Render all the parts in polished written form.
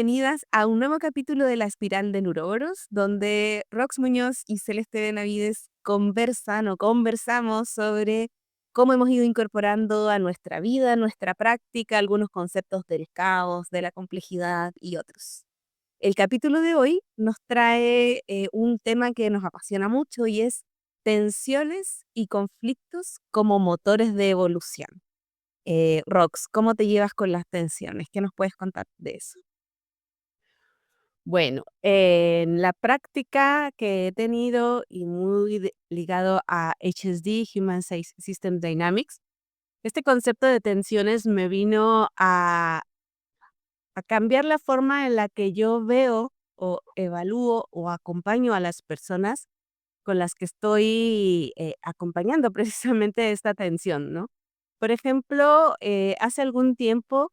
bienvenidas a un nuevo capítulo de La Espiral de Neuroboros, donde Rox Muñoz y Celeste Benavides conversan o conversamos sobre cómo hemos ido incorporando a nuestra vida, a nuestra práctica, algunos conceptos del caos, de la complejidad y otros. El capítulo de hoy nos trae un tema que nos apasiona mucho y es tensiones y conflictos como motores de evolución. Rox, ¿cómo te llevas con las tensiones? ¿Qué nos puedes contar de eso? Bueno, en la práctica que he tenido y muy ligado a HSD, System Dynamics, este concepto de tensiones me vino a cambiar la forma en la que yo veo o evalúo o acompaño a las personas con las que estoy acompañando precisamente esta tensión, ¿no? Por ejemplo, hace algún tiempo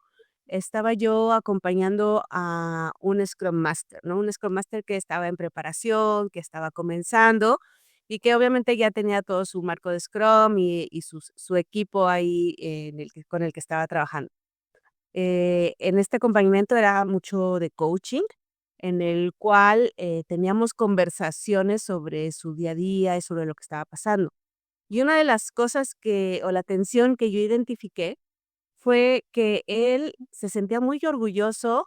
estaba yo acompañando a un Scrum Master, ¿no? Un Scrum Master que estaba en preparación, que estaba comenzando y que obviamente ya tenía todo su marco de Scrum y su equipo ahí con el que estaba trabajando. En este acompañamiento era mucho de coaching, en el cual teníamos conversaciones sobre su día a día y sobre lo que estaba pasando. Y una de las cosas o la tensión que yo identifiqué fue que él se sentía muy orgulloso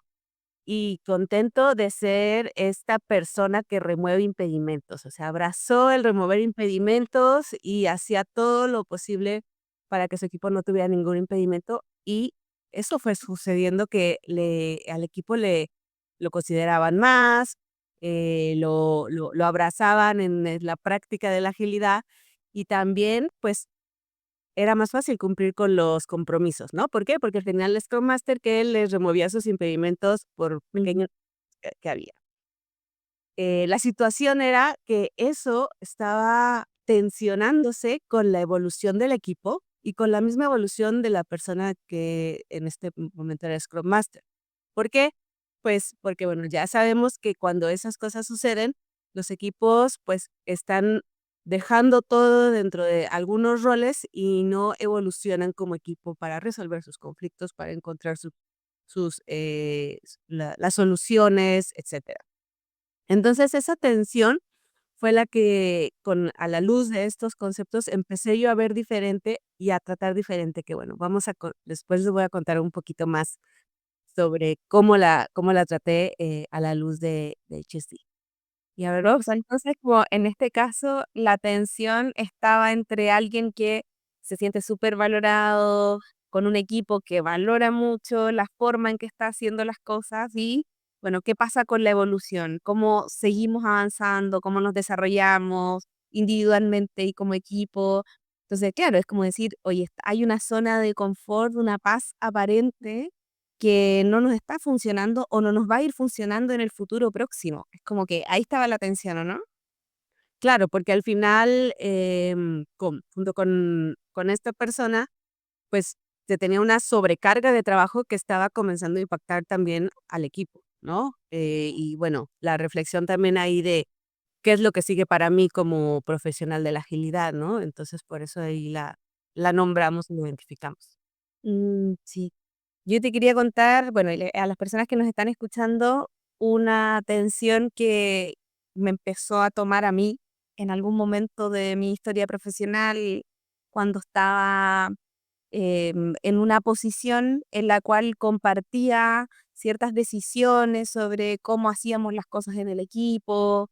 y contento de ser esta persona que remueve impedimentos. O sea, abrazó el remover impedimentos y hacía todo lo posible para que su equipo no tuviera ningún impedimento. Y eso fue sucediendo que al equipo lo consideraban más, lo abrazaban en la práctica de la agilidad y también, pues, era más fácil cumplir con los compromisos, ¿no? ¿Por qué? Porque al final el Scrum Master que él les removía sus impedimentos por pequeños que había. La situación era que eso estaba tensionándose con la evolución del equipo y con la misma evolución de la persona que en este momento era Scrum Master. ¿Por qué? Pues porque, bueno, ya sabemos que cuando esas cosas suceden, los equipos pues están dejando todo dentro de algunos roles y no evolucionan como equipo para resolver sus conflictos, para encontrar las soluciones, etcétera. Entonces, esa tensión fue la que a la luz de estos conceptos empecé yo a ver diferente y a tratar diferente, que bueno, después les voy a contar un poquito más sobre cómo la traté, a la luz de HSD. Y a ver, Rox, entonces, como en este caso, la tensión estaba entre alguien que se siente súper valorado, con un equipo que valora mucho la forma en que está haciendo las cosas y, bueno, ¿qué pasa con la evolución? ¿Cómo seguimos avanzando? ¿Cómo nos desarrollamos individualmente y como equipo? Entonces, claro, es como decir, oye, hay una zona de confort, una paz aparente que no nos está funcionando o no nos va a ir funcionando en el futuro próximo. Es como que ahí estaba la tensión, ¿o no? Claro, porque al final, junto con esta persona, pues, se tenía una sobrecarga de trabajo que estaba comenzando a impactar también al equipo, ¿no? Y bueno, la reflexión también ahí de qué es lo que sigue para mí como profesional de la agilidad, ¿no? Entonces, por eso ahí la nombramos y la identificamos. Sí. Yo te quería contar, bueno, a las personas que nos están escuchando, una tensión que me empezó a tomar a mí en algún momento de mi historia profesional cuando estaba en una posición en la cual compartía ciertas decisiones sobre cómo hacíamos las cosas en el equipo,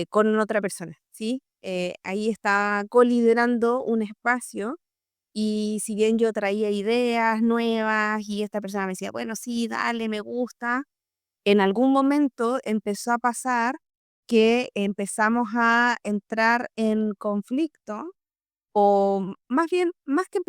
con otra persona, ¿sí? Ahí estaba coliderando un espacio y si bien yo traía ideas nuevas y esta persona me decía, bueno, sí, dale, me gusta, en algún momento empezó a pasar que empezamos a entrar en conflicto o más bien, más que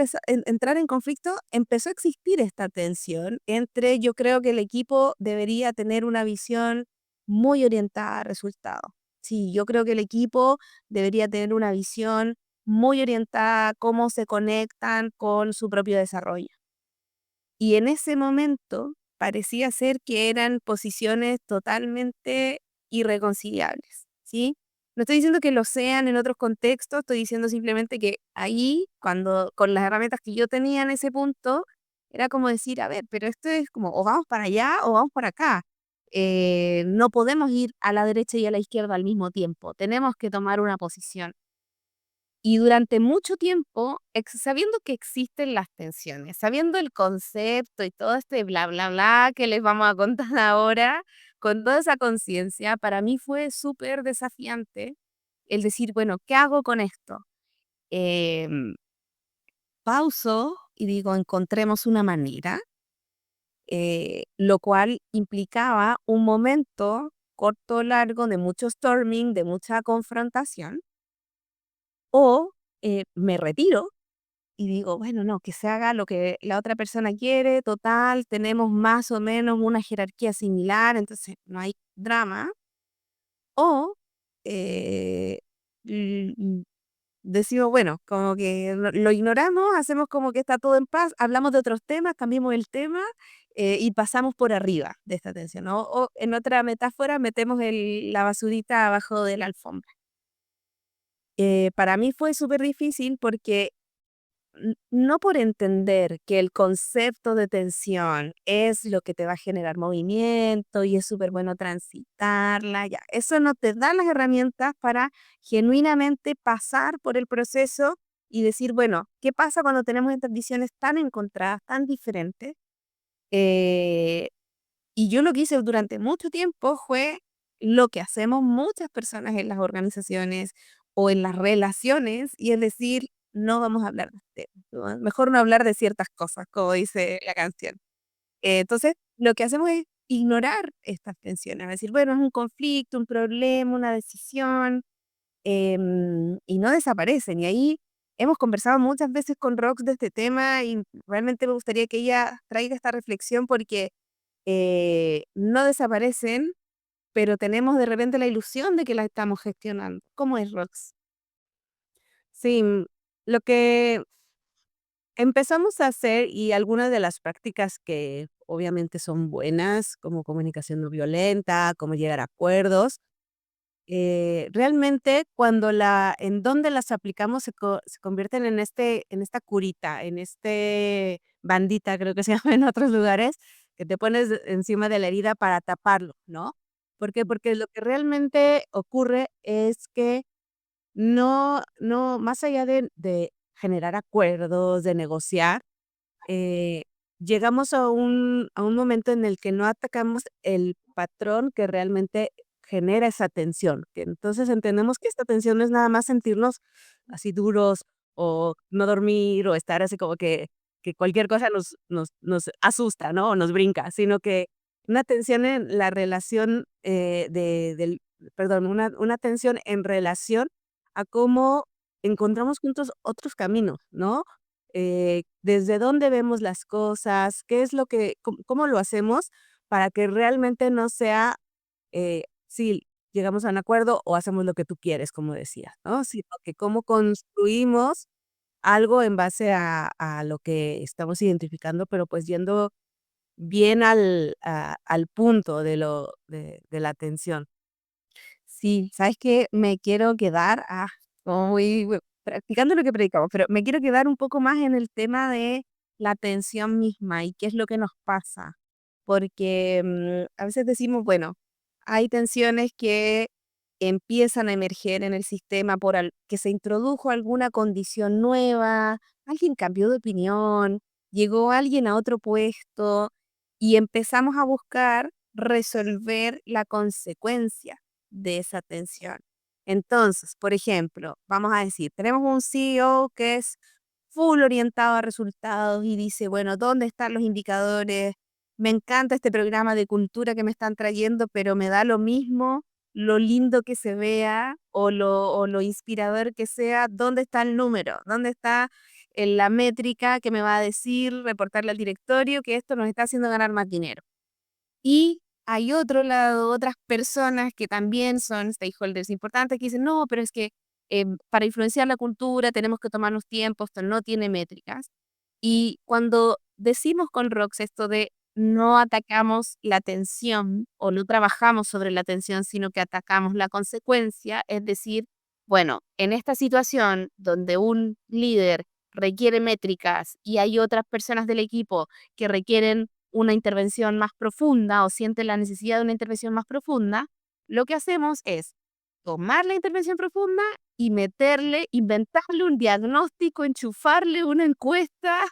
entrar en conflicto, empezó a existir esta tensión entre, yo creo que el equipo debería tener una visión muy orientada a resultados. Sí, yo creo que el equipo debería tener una visión muy orientada a cómo se conectan con su propio desarrollo. Y en ese momento parecía ser que eran posiciones totalmente irreconciliables, ¿sí? No estoy diciendo que lo sean en otros contextos, estoy diciendo simplemente que ahí, cuando con las herramientas que yo tenía en ese punto, Era como decir, a ver, pero esto es como o vamos para allá o vamos para acá. No podemos ir a la derecha y a la izquierda al mismo tiempo, tenemos que tomar una posición. Y durante mucho tiempo, sabiendo que existen las tensiones, sabiendo el concepto y todo este bla, bla, bla que les vamos a contar ahora, con toda esa conciencia, para mí fue súper desafiante el decir, bueno, ¿qué hago con esto? Em, Pauso y digo, encontremos una manera, lo cual implicaba un momento corto o largo de mucho storming, de mucha confrontación, o me retiro y digo, bueno, no, que se haga lo que la otra persona quiere, total, tenemos más o menos una jerarquía similar, entonces no hay drama. O eh, l- l- decimos, bueno, como que lo ignoramos, hacemos como que está todo en paz, hablamos de otros temas, cambiamos el tema y pasamos por arriba de esta tensión, ¿no? O en otra metáfora, metemos la basurita abajo de la alfombra. Para mí fue súper difícil porque no por entender que el concepto de tensión es lo que te va a generar movimiento y es súper bueno transitarla, ya, eso no te da las herramientas para genuinamente pasar por el proceso y decir, bueno, ¿qué pasa cuando tenemos estas visiones tan encontradas, tan diferentes? Eh, y yo lo que hice durante mucho tiempo fue lo que hacemos muchas personas en las organizaciones o en las relaciones, y es decir, no vamos a hablar de este tema, ¿no? Mejor no hablar de ciertas cosas, como dice la canción. Entonces, lo que hacemos es ignorar estas tensiones, es decir, bueno, es un conflicto, un problema, una decisión, y no desaparecen. Y ahí hemos conversado muchas veces con Rox de este tema y realmente me gustaría que ella traiga esta reflexión porque no desaparecen, pero tenemos de repente la ilusión de que la estamos gestionando. ¿Cómo es, Rox? Sí, lo que empezamos a hacer y algunas de las prácticas que obviamente son buenas, como comunicación no violenta, como llegar a acuerdos, realmente cuando en donde las aplicamos se convierten en esta curita, en este bandita, creo que se llama en otros lugares, que te pones encima de la herida para taparlo, ¿no? ¿Por qué? Porque lo que realmente ocurre es que más allá de generar acuerdos, de negociar, eh, llegamos a un momento en el que no atacamos el patrón que realmente genera esa tensión, que entonces entendemos que esta tensión no es nada más sentirnos así duros, o no dormir, o estar así como que cualquier cosa nos asusta, ¿no? O nos brinca, sino que una tensión en la relación, una tensión en relación a cómo encontramos juntos otros caminos, ¿no? Desde dónde vemos las cosas, qué es lo que cómo lo hacemos para que realmente no sea, sí, llegamos a un acuerdo o hacemos lo que tú quieres, como decías, ¿no? Sino que cómo construimos algo en base a lo que estamos identificando, pero, pues, yendo bien al punto de la atención. Sí, ¿sabes qué? Me quiero quedar, como muy practicando lo que predicamos, pero me quiero quedar un poco más en el tema de la atención misma y qué es lo que nos pasa. Porque a veces decimos, bueno, hay tensiones que empiezan a emerger en el sistema que se introdujo alguna condición nueva, alguien cambió de opinión, llegó alguien a otro puesto y empezamos a buscar resolver la consecuencia de esa tensión. Entonces, por ejemplo, vamos a decir, tenemos un CEO que es full orientado a resultados y dice, bueno, ¿dónde están los indicadores? Me encanta este programa de cultura que me están trayendo, pero me da lo mismo lo lindo que se vea o lo inspirador que sea, ¿dónde está el número? ¿Dónde está la métrica que me va a decir, reportarle al directorio que esto nos está haciendo ganar más dinero? Y hay otro lado, otras personas que también son stakeholders importantes que dicen, no, pero es que para influenciar la cultura tenemos que tomarnos tiempo, esto no tiene métricas. Y cuando decimos con Rox esto de no atacamos la atención o no trabajamos sobre la atención, sino que atacamos la consecuencia, es decir, bueno, en esta situación donde un líder requiere métricas y hay otras personas del equipo que requieren una intervención más profunda o sienten la necesidad de una intervención más profunda, lo que hacemos es tomar la intervención profunda y meterle, inventarle un diagnóstico, enchufarle una encuesta,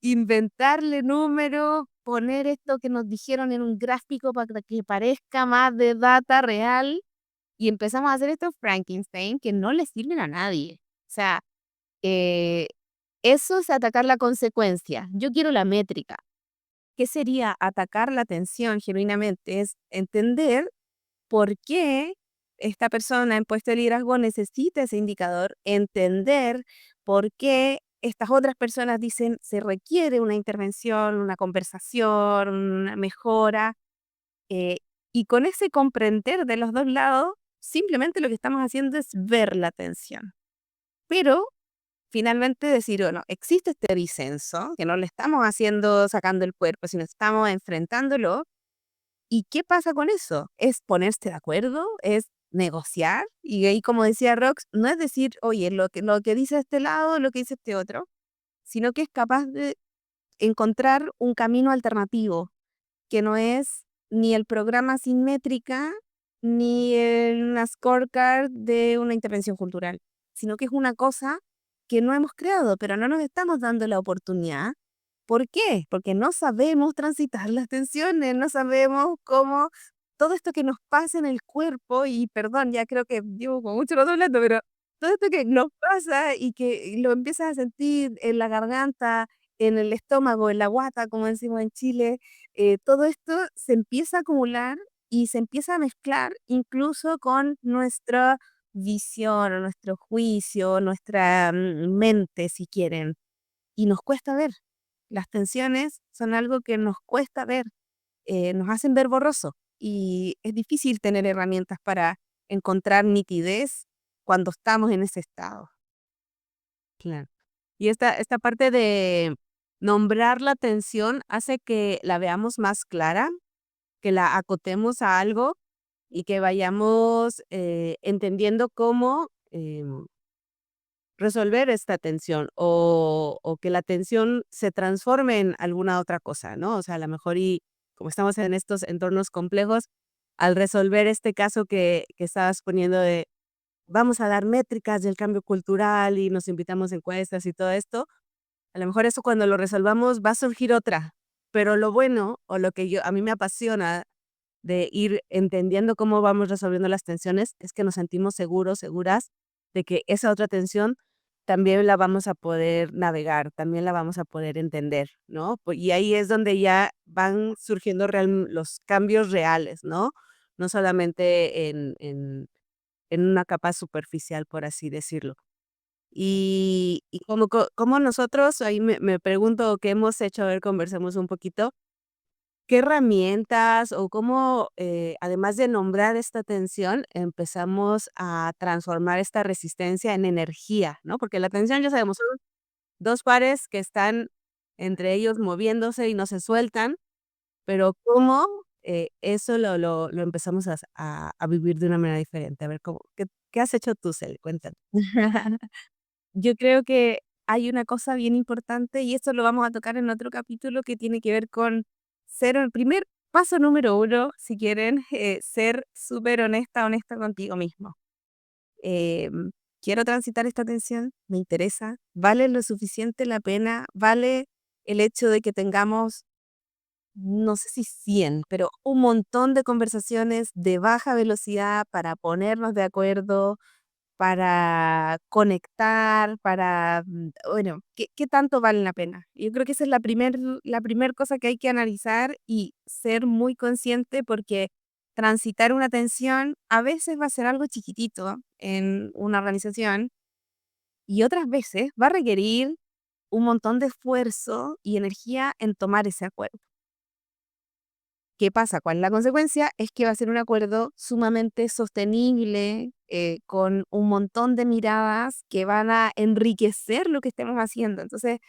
inventarle números, poner esto que nos dijeron en un gráfico para que parezca más de data real y empezamos a hacer estos Frankenstein que no le sirven a nadie. O sea, eh, eso es atacar la consecuencia. Yo quiero la métrica. ¿Qué sería atacar la atención genuinamente? Es entender por qué esta persona en puesto de liderazgo necesita ese indicador, entender por qué estas otras personas dicen se requiere una intervención, una conversación, una mejora, eh, y con ese comprender de los dos lados, simplemente lo que estamos haciendo es ver la tensión. Pero finalmente decir, bueno, existe este disenso, que no le estamos haciendo sacando el cuerpo, sino estamos enfrentándolo. ¿Y qué pasa con eso? Es ponerse de acuerdo, es negociar. Y ahí, como decía Rox, no es decir, oye, lo que dice este lado, lo que dice este otro, sino que es capaz de encontrar un camino alternativo, que no es ni el programa sin métrica, ni una scorecard de una intervención cultural, sino que es una cosa que no hemos creado, pero no nos estamos dando la oportunidad. ¿Por qué? Porque no sabemos transitar las tensiones, no sabemos cómo todo esto que nos pasa en el cuerpo, y perdón, ya creo que llevo como mucho rato hablando, pero todo esto que nos pasa y que lo empiezas a sentir en la garganta, en el estómago, en la guata, como decimos en Chile, todo esto se empieza a acumular y se empieza a mezclar incluso con nuestra visión, o nuestro juicio, nuestra mente, si quieren, y nos cuesta ver. Las tensiones son algo que nos cuesta ver, nos hacen ver borroso y es difícil tener herramientas para encontrar nitidez cuando estamos en ese estado. Claro. Y esta parte de nombrar la tensión hace que la veamos más clara, que la acotemos a algo y que vayamos, entendiendo cómo, resolver esta tensión o que la tensión se transforme en alguna otra cosa, ¿no? O sea, a lo mejor y como estamos en estos entornos complejos, al resolver este caso que estabas poniendo de vamos a dar métricas del cambio cultural y nos invitamos a encuestas y todo esto, a lo mejor eso cuando lo resolvamos va a surgir otra, pero lo bueno o lo que a mí me apasiona de ir entendiendo cómo vamos resolviendo las tensiones es que nos sentimos seguros, seguras de que esa otra tensión también la vamos a poder navegar, también la vamos a poder entender, ¿no? Y ahí es donde ya van surgiendo los cambios reales, ¿no? No solamente en una capa superficial, por así decirlo. Y como nosotros, ahí me pregunto qué hemos hecho, a ver, conversemos un poquito. ¿Qué herramientas o cómo, además de nombrar esta tensión, empezamos a transformar esta resistencia en energía, ¿no? Porque la tensión, ya sabemos, son 2 pares que están entre ellos moviéndose y no se sueltan, pero cómo, eso lo empezamos a vivir de una manera diferente. A ver, ¿qué has hecho tú, Cel? Cuéntame. Yo creo que hay una cosa bien importante y esto lo vamos a tocar en otro capítulo que tiene que ver con ser el primer paso número uno, si quieren, ser súper honesta, honesta contigo mismo. Em, Quiero transitar esta tensión, me interesa, vale lo suficiente la pena, vale el hecho de que tengamos, no sé si 100, pero un montón de conversaciones de baja velocidad para ponernos de acuerdo, para conectar, para, bueno, ¿qué tanto vale la pena? Yo creo que esa es la primer cosa que hay que analizar y ser muy consciente, porque transitar una tensión a veces va a ser algo chiquitito en una organización y otras veces va a requerir un montón de esfuerzo y energía en tomar ese acuerdo. ¿Qué pasa? ¿Cuál es la consecuencia? Es que va a ser un acuerdo sumamente sostenible, con un montón de miradas que van a enriquecer lo que estemos haciendo. Entonces,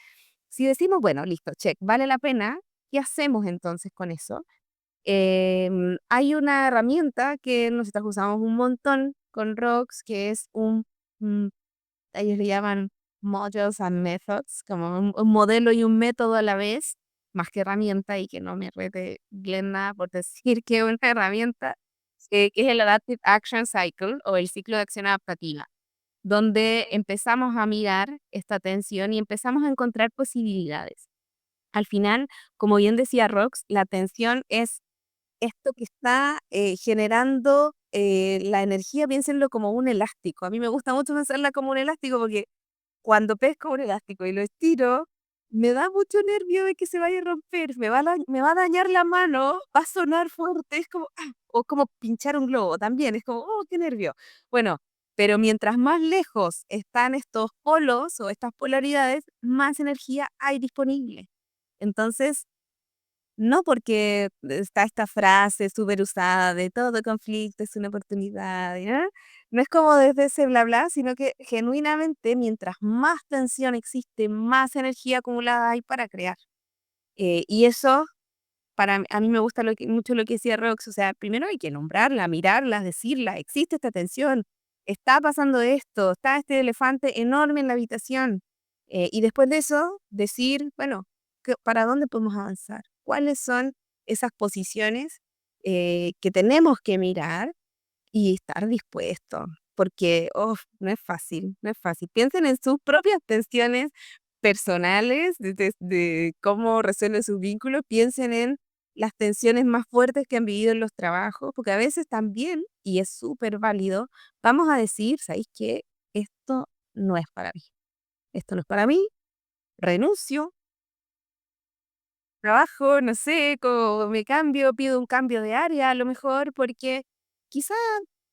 si decimos, bueno, listo, check, vale la pena, ¿qué hacemos entonces con eso? Hay una herramienta que nosotros usamos un montón con Rox, que es un, mm, ellos le llaman modules and methods, como un modelo y un método a la vez, más que herramienta, y que no me rete Glenda por decir que es una herramienta, que es el Adaptive Action Cycle o el ciclo de acción adaptativa, donde empezamos a mirar esta tensión y empezamos a encontrar posibilidades. Al final, como bien decía Rox, la tensión es esto que está generando la energía, piénsenlo como un elástico. A mí me gusta mucho pensarla como un elástico porque cuando pesco un elástico y lo estiro, me da mucho nervio de que se vaya a romper, me va a dañar la mano, va a sonar fuerte, es como, o como pinchar un globo también, es como, oh, qué nervio. Bueno, pero mientras más lejos están estos polos o estas polaridades, más energía hay disponible. Entonces, no porque está esta frase súper usada de todo conflicto es una oportunidad, ¿ya? No es como desde ese bla bla, sino que genuinamente mientras más tensión existe, más energía acumulada hay para crear. Y eso, a mí me gusta mucho lo que decía Rox, o sea, primero hay que nombrarla, mirarla, decirla, existe esta tensión, está pasando esto, está este elefante enorme en la habitación. Y después de eso, decir, bueno, ¿para dónde podemos avanzar? ¿Cuáles son esas posiciones que tenemos que mirar y estar dispuestos? Porque, no es fácil, no es fácil. Piensen en sus propias tensiones personales, de cómo resuelven sus vínculos, piensen en las tensiones más fuertes que han vivido en los trabajos, porque a veces también, y es súper válido, vamos a decir, ¿sabéis qué? Esto no es para mí. Esto no es para mí, renuncio, trabajo, no sé, como me cambio, pido un cambio de área a lo mejor, porque quizá,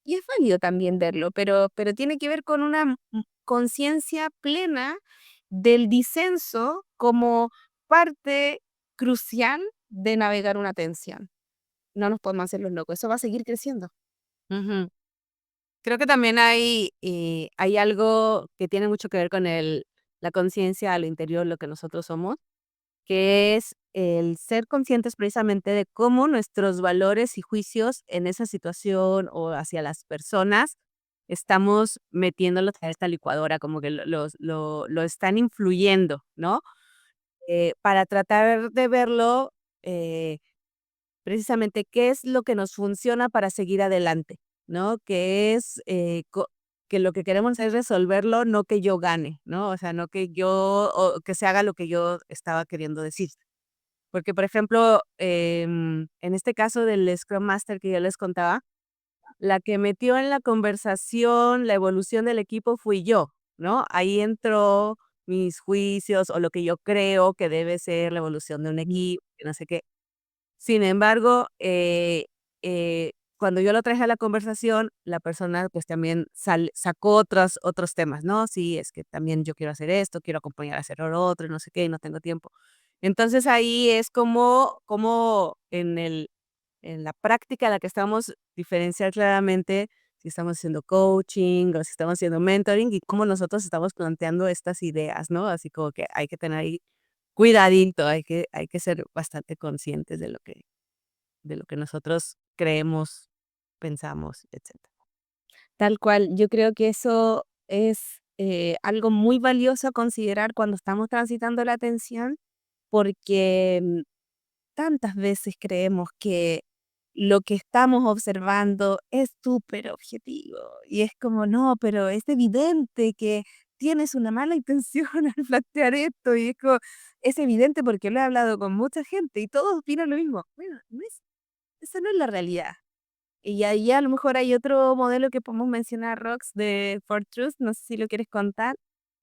y es válido también verlo, pero tiene que ver con una conciencia plena del disenso como parte crucial de navegar una tensión. No nos podemos hacer los locos, eso va a seguir creciendo. Ujú. Creo que también hay algo que tiene mucho que ver con la conciencia a lo interior, lo que nosotros somos, que es el ser conscientes precisamente de cómo nuestros valores y juicios en esa situación o hacia las personas estamos metiéndolos a esta licuadora, como que lo están influyendo, ¿no? Para tratar de verlo, eh, precisamente qué es lo que nos funciona para seguir adelante, ¿no? Que es, que lo que queremos es resolverlo, no que yo gane, ¿no? O sea, no que yo o que se haga lo que yo estaba queriendo decir. Porque, por ejemplo, en este caso del Scrum Master que yo les contaba, la que metió en la conversación la evolución del equipo fui yo, ¿no? Ahí entró mis juicios o lo que yo creo que debe ser la evolución de un equipo, que no sé qué. Sin embargo, cuando yo lo traje a la conversación, la persona, pues, también sacó otros temas, ¿no? Sí, es que también yo quiero hacer esto, quiero acompañar a hacer lo otro, y no sé qué, y no tengo tiempo. Entonces, ahí es como en la práctica en la que estamos, diferenciar claramente si estamos haciendo coaching o si estamos haciendo mentoring, y cómo nosotros estamos planteando estas ideas, ¿no? Así como que hay que tener ahí cuidadito, hay que ser bastante conscientes de lo que nosotros creemos, pensamos, etcétera. Tal cual, yo creo que eso es algo muy valioso a considerar cuando estamos transitando la tensión, porque tantas veces creemos que lo que estamos observando es súper objetivo y es como, no, pero es evidente que tienes una mala intención al plantear esto y es como, es evidente porque lo he hablado con mucha gente y todos opinan lo mismo. Bueno, esa no es la realidad. Y ahí a lo mejor hay otro modelo que podemos mencionar, Rox, de For Truth, no sé si lo quieres contar,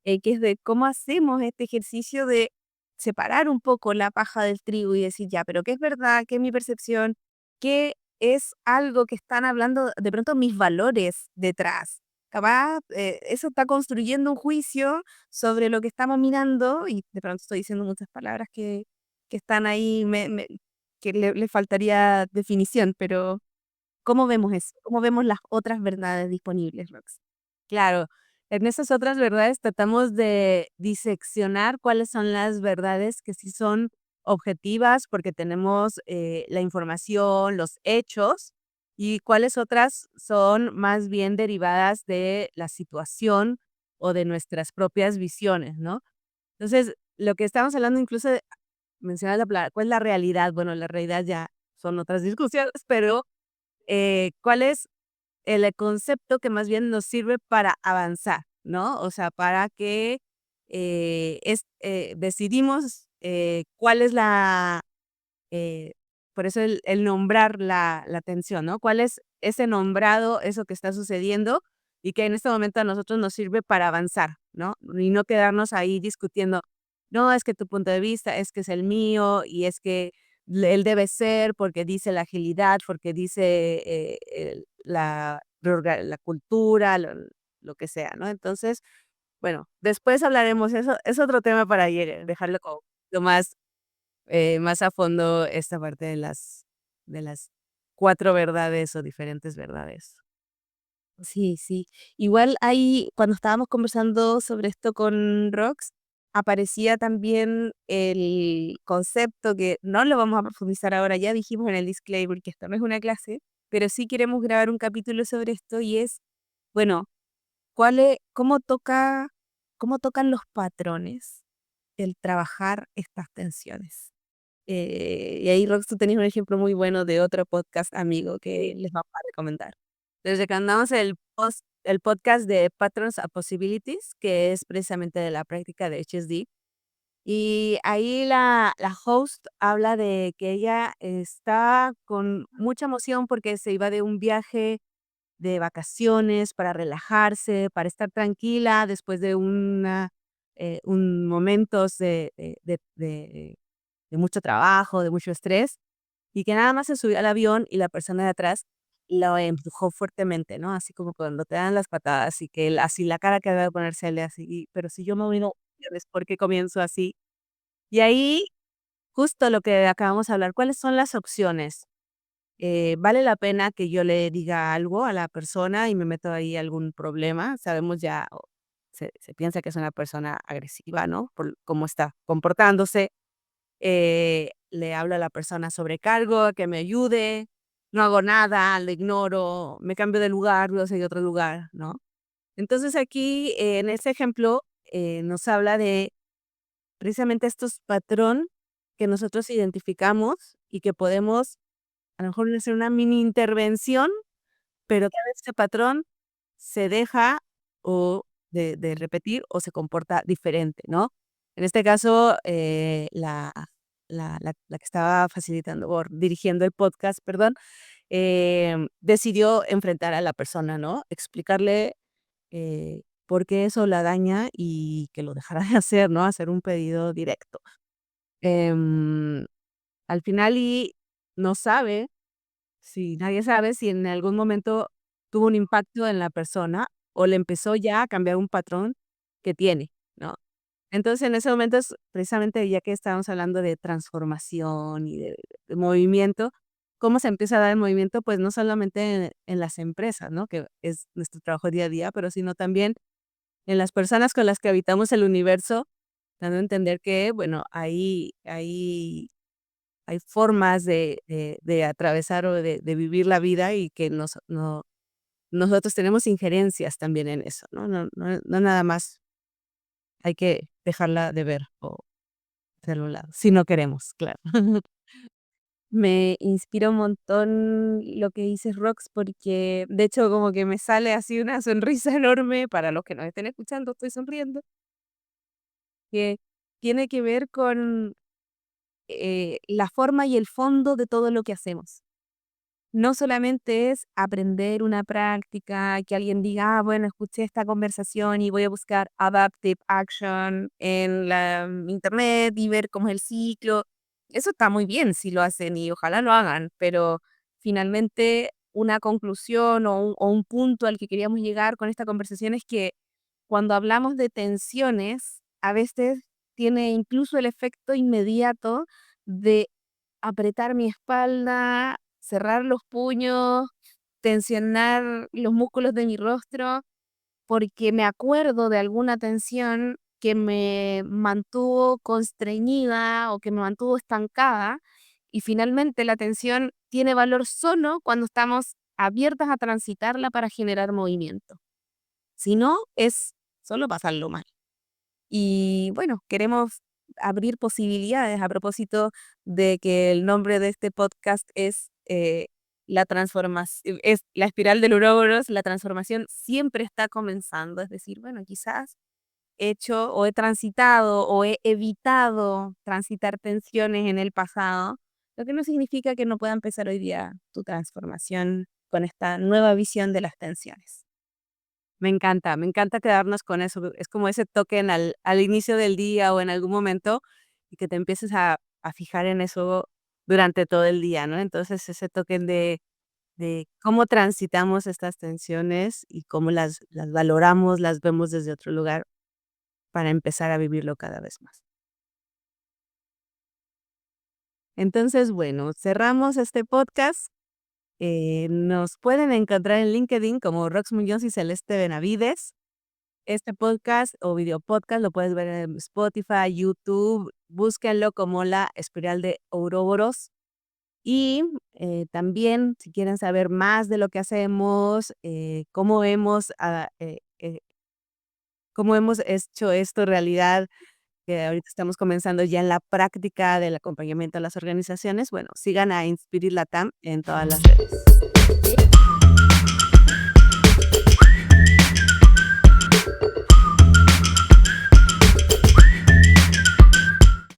que es de cómo hacemos este ejercicio de separar un poco la paja del trigo y decir, ya, pero ¿qué es verdad? ¿Qué es mi percepción? ¿Qué es algo que están hablando de pronto mis valores detrás? Capaz, eso está construyendo un juicio sobre lo que estamos mirando y de pronto estoy diciendo muchas palabras que están ahí, que le faltaría definición, pero ¿cómo vemos eso? ¿Cómo vemos las otras verdades disponibles, Rox? Claro, en esas otras verdades tratamos de diseccionar cuáles son las verdades que sí son objetivas, porque tenemos, la información, los hechos, y cuáles otras son más bien derivadas de la situación o de nuestras propias visiones, ¿no? Entonces, lo que estamos hablando incluso de mencionar la palabra, ¿cuál es la realidad? Bueno, la realidad ya son otras discusiones, pero, ¿cuál es el concepto que más bien nos sirve para avanzar, ¿no? O sea, para que, decidimos, cuál es la, por eso el nombrar la atención, ¿no? ¿Cuál es ese nombrado, eso que está sucediendo y que en este momento a nosotros nos sirve para avanzar, ¿no? Y no quedarnos ahí discutiendo, no, es que tu punto de vista, es que es el mío y es que él debe ser porque dice la agilidad, porque dice la cultura, lo que sea, ¿no? Entonces, bueno, después hablaremos, eso es otro tema para ayer, dejarlo como lo más más a fondo esta parte de las 4 verdades o diferentes verdades. Sí, sí. Igual ahí, cuando estábamos conversando sobre esto con Rox, aparecía también el concepto que no lo vamos a profundizar ahora, ya dijimos en el disclaimer que esto no es una clase, pero sí queremos grabar un capítulo sobre esto y es, bueno, cómo tocan los patrones el trabajar estas tensiones. Y ahí, Rox, tú tenías un ejemplo muy bueno de otro podcast amigo que les vamos a recomendar. Les recomendamos el podcast de Patterns and Possibilities, que es precisamente de la práctica de HSD. Y ahí la host habla de que ella está con mucha emoción porque se iba de un viaje de vacaciones para relajarse, para estar tranquila después de un momentos de mucho trabajo, de mucho estrés, y que nada más se subió al avión y la persona de atrás lo empujó fuertemente, ¿no? Así como cuando te dan las patadas y que él así la cara que debe de ponérsele así, pero si yo me voy, no, ¿por qué comienzo así? Y ahí, justo lo que acabamos de hablar, ¿cuáles son las opciones? ¿Vale la pena que yo le diga algo a la persona y me meto ahí algún problema? Sabemos ya, o se piensa que es una persona agresiva, ¿no? Por cómo está comportándose. Le hablo a la persona sobrecargo, que me ayude, no hago nada, le ignoro, me cambio de lugar, luego seguir a otro lugar, ¿no? Entonces aquí, en ese ejemplo, nos habla de precisamente estos patrón que nosotros identificamos y que podemos a lo mejor hacer una mini intervención, pero que a veces ese patrón se deja o de repetir o se comporta diferente, ¿no? En este caso, la que estaba facilitando o dirigiendo el podcast, perdón, decidió enfrentar a la persona, ¿no? Explicarle, por qué eso la daña y que lo dejara de hacer, ¿no? Hacer un pedido directo. Em, Al final no sabe si nadie sabe si en algún momento tuvo un impacto en la persona o le empezó ya a cambiar un patrón que tiene, ¿no? Entonces, en ese momento es precisamente ya que estábamos hablando de transformación y de movimiento, ¿cómo se empieza a dar el movimiento? Pues no solamente en las empresas, ¿no? Que es nuestro trabajo día a día, pero sino también en las personas con las que habitamos el universo, dando a entender que, bueno, hay formas de atravesar o de vivir la vida y que nosotros tenemos injerencias también en eso, ¿no? No nada más hay que dejarla de ver o hacerlo a un lado, si no queremos, claro. Me inspira un montón lo que dices, Rox, porque de hecho como que me sale así una sonrisa enorme para los que nos estén escuchando, estoy sonriendo, que tiene que ver con la forma y el fondo de todo lo que hacemos. No solamente es aprender una práctica, que alguien diga, bueno, escuché esta conversación y voy a buscar adaptive action en la internet y ver cómo es el ciclo. Eso está muy bien si lo hacen y ojalá lo hagan, pero finalmente una conclusión o un punto al que queríamos llegar con esta conversación es que cuando hablamos de tensiones, a veces tiene incluso el efecto inmediato de apretar mi espalda, cerrar los puños, tensionar los músculos de mi rostro, porque me acuerdo de alguna tensión que me mantuvo constreñida o que me mantuvo estancada, y finalmente la tensión tiene valor solo cuando estamos abiertas a transitarla para generar movimiento. Si no, es solo pasarlo mal. Y bueno, queremos abrir posibilidades a propósito de que el nombre de este podcast es la transformación, es la espiral del Ouroboros, la transformación siempre está comenzando. Es decir, bueno, quizás he hecho o he transitado o he evitado transitar tensiones en el pasado, lo que no significa que no pueda empezar hoy día tu transformación con esta nueva visión de las tensiones. Me encanta quedarnos con eso. Es como ese token al inicio del día o en algún momento y que te empieces a fijar en eso durante todo el día, ¿no? Entonces, ese token de cómo transitamos estas tensiones y cómo las valoramos, las vemos desde otro lugar para empezar a vivirlo cada vez más. Entonces, bueno, cerramos este podcast. Nos pueden encontrar en LinkedIn como Rox Muñoz y Celeste Benavides. Este podcast o video podcast lo puedes ver en Spotify, YouTube. Búsquenlo como La Espiral de Ouroboros. Y también, si quieren saber más de lo que hacemos, cómo hemos hecho esto realidad, que ahorita estamos comenzando ya en la práctica del acompañamiento a las organizaciones, bueno, sigan a Inspirit Latam en todas las redes.